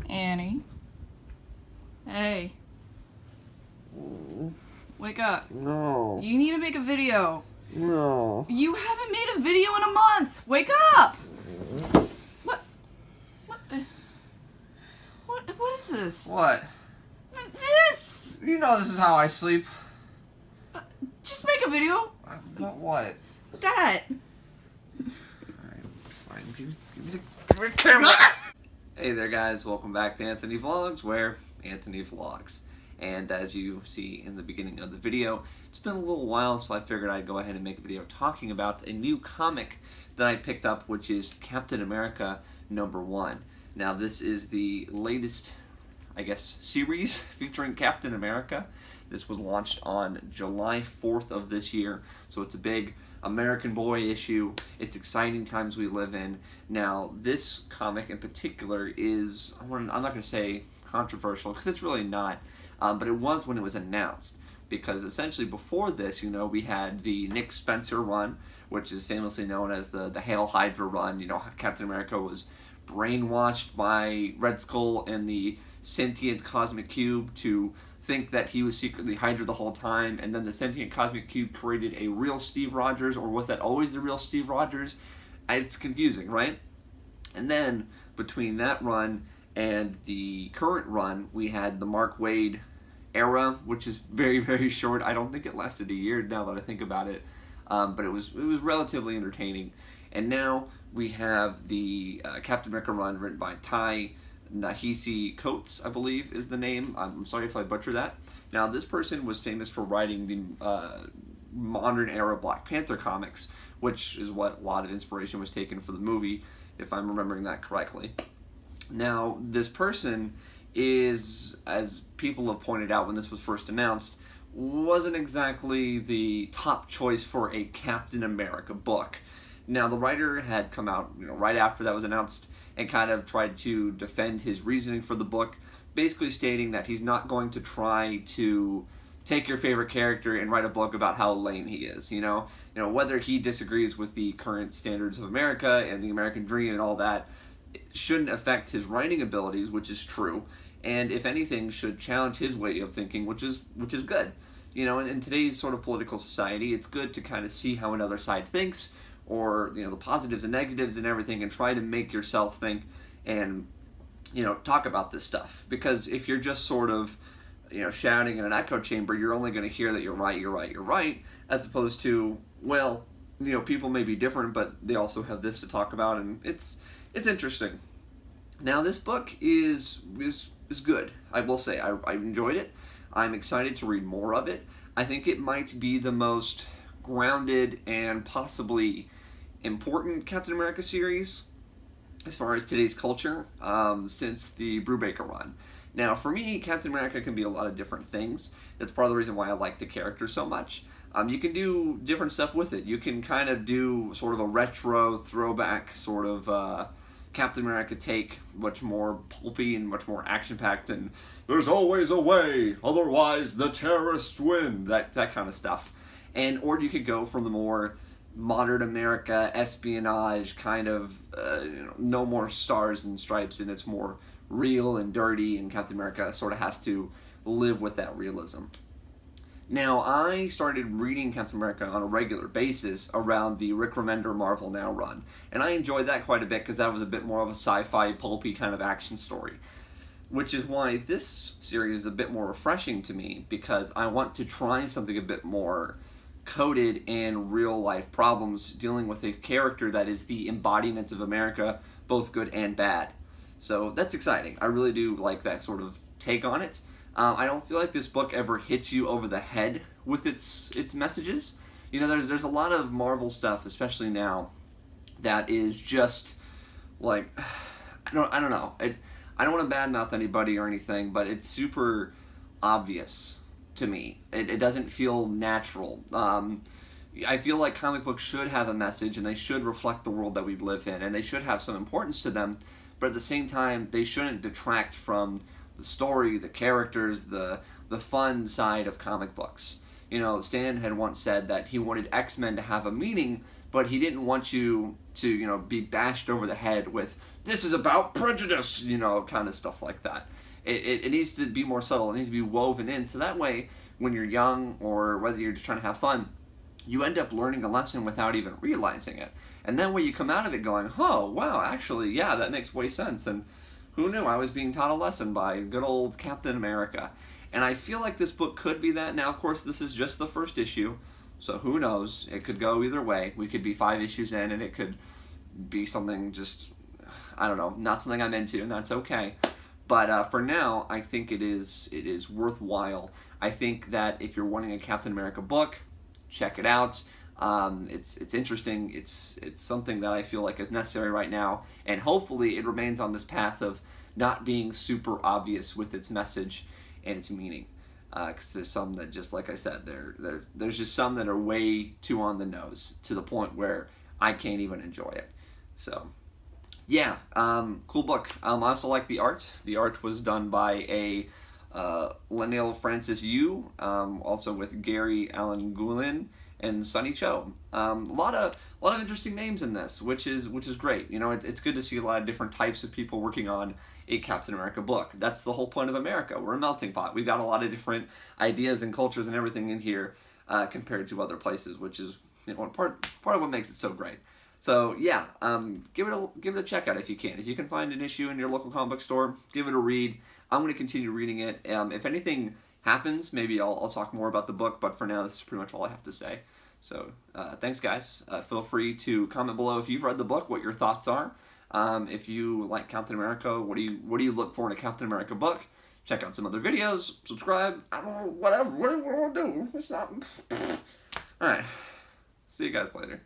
Annie. Hey. Wake up. No. You need to make a video. No. You haven't made a video in a month. Wake up. What? What is this? What? This. You know this is how I sleep. Just make a video. But what? That. Alright, fine. Give me the camera. Hey there, guys. Welcome back to Anthony Vlogs, where Anthony vlogs. And as you see in the beginning of the video, it's been a little while, so I figured I'd go ahead and make a video talking about a new comic that I picked up, which is Captain America #1. Now, this is the latest, I guess, series featuring Captain America. This was launched on July 4th of this year, so it's a big American boy issue. It's exciting times we live in. Now, this comic in particular is, I'm not going to say controversial, because it's really not, but it was when it was announced. Because essentially before this, you know, we had the Nick Spencer run, which is famously known as the Hail Hydra run. You know, Captain America was brainwashed by Red Skull and the sentient Cosmic Cube to think that he was secretly Hydra the whole time, and then the sentient Cosmic Cube created a real Steve Rogers, or was that always the real Steve Rogers? It's confusing, right? And then between that run and the current run, we had the Mark Waid era, which is very, very short. I don't think it lasted a year now that I think about it, but it was relatively entertaining. And now we have the Captain America run written by Ta-Nehisi Coates, I believe is the name. I'm sorry if I butcher that. Now, this person was famous for writing the modern era Black Panther comics, which is what a lot of inspiration was taken for the movie, if I'm remembering that correctly. Now, this person is, as people have pointed out when this was first announced, wasn't exactly the top choice for a Captain America book. Now, the writer had come out, you know, right after that was announced and kind of tried to defend his reasoning for the book, basically stating that he's not going to try to take your favorite character and write a book about how lame he is, you know, whether he disagrees with the current standards of America and the American dream and all that, it shouldn't affect his writing abilities, which is true, and if anything, should challenge his way of thinking, which is good. You know, in today's sort of political society, it's good to kind of see how another side thinks, or, you know, the positives and negatives and everything, and try to make yourself think and, you know, talk about this stuff. Because if you're just sort of, you know, shouting in an echo chamber, you're only going to hear that you're right, as opposed to, well, you know, people may be different, but they also have this to talk about, and it's interesting. Now, this book is good. I will say, I enjoyed it. I'm excited to read more of it. I think it might be the most grounded and possibly important Captain America series as far as today's culture since the Brubaker run. Now, for me, Captain America can be a lot of different things. That's part of the reason why I like the character so much. You can do different stuff with it. You can kind of do sort of a retro throwback sort of Captain America take, much more pulpy and much more action-packed, and there's always a way, otherwise the terrorists win, that kind of stuff. Or you could go from the more modern America espionage kind of, you know, no more stars and stripes, and it's more real and dirty, and Captain America sort of has to live with that realism. Now, I started reading Captain America on a regular basis around the Rick Remender Marvel Now run, and I enjoyed that quite a bit because that was a bit more of a sci-fi, pulpy kind of action story. Which is why this series is a bit more refreshing to me, because I want to try something a bit more coded in real-life problems, dealing with a character that is the embodiment of America, both good and bad. So that's exciting. I really do like that sort of take on it. I don't feel like this book ever hits you over the head with its messages. You know, there's a lot of Marvel stuff, especially now, that is just like, I don't know. I don't want to badmouth anybody or anything, but it's super obvious to me. It doesn't feel natural. I feel like comic books should have a message, and they should reflect the world that we live in, and they should have some importance to them, but at the same time, they shouldn't detract from the story, the characters, the fun side of comic books. You know, Stan had once said that he wanted X-Men to have a meaning but he didn't want you to, be bashed over the head with, this is about prejudice, kind of stuff like that. It needs to be more subtle. It needs to be woven in, so that way, when you're young, or whether you're just trying to have fun, you end up learning a lesson without even realizing it. And then when you come out of it going, oh, wow, actually, yeah, that makes way sense, and who knew I was being taught a lesson by good old Captain America. And I feel like this book could be that. Now, of course, this is just the first issue, so who knows? It could go either way. We could be 5 issues in, and it could be something just, I don't know, not something I'm into, and that's okay. But for now, I think it is worthwhile. I think that if you're wanting a Captain America book, check it out. It's interesting. It's something that I feel like is necessary right now, and hopefully it remains on this path of not being super obvious with its message and its meaning. Because there's some that, just like I said, there's just some that are way too on the nose, to the point where I can't even enjoy it. So, yeah, cool book. I also like the art. The art was done by a Leinil Francis Yu, also with Gary Allen Goulin and Sunny Cho. A lot of interesting names in this, which is great. It's good to see a lot of different types of people working on a Captain America book. That's the whole point of America. We're a melting pot. We've got a lot of different ideas and cultures and everything in here compared to other places, which is part of what makes it so great. So yeah, give it a check out if you can. If you can find an issue in your local comic book store, give it a read. I'm going to continue reading it. If anything happens, maybe I'll talk more about the book, but for now, this is pretty much all I have to say. So thanks, guys. Feel free to comment below if you've read the book, what your thoughts are. If you like Captain America, what do you look for in a Captain America book? Check out some other videos. Subscribe. I don't know, whatever I'll do. It's not. All right. See you guys later.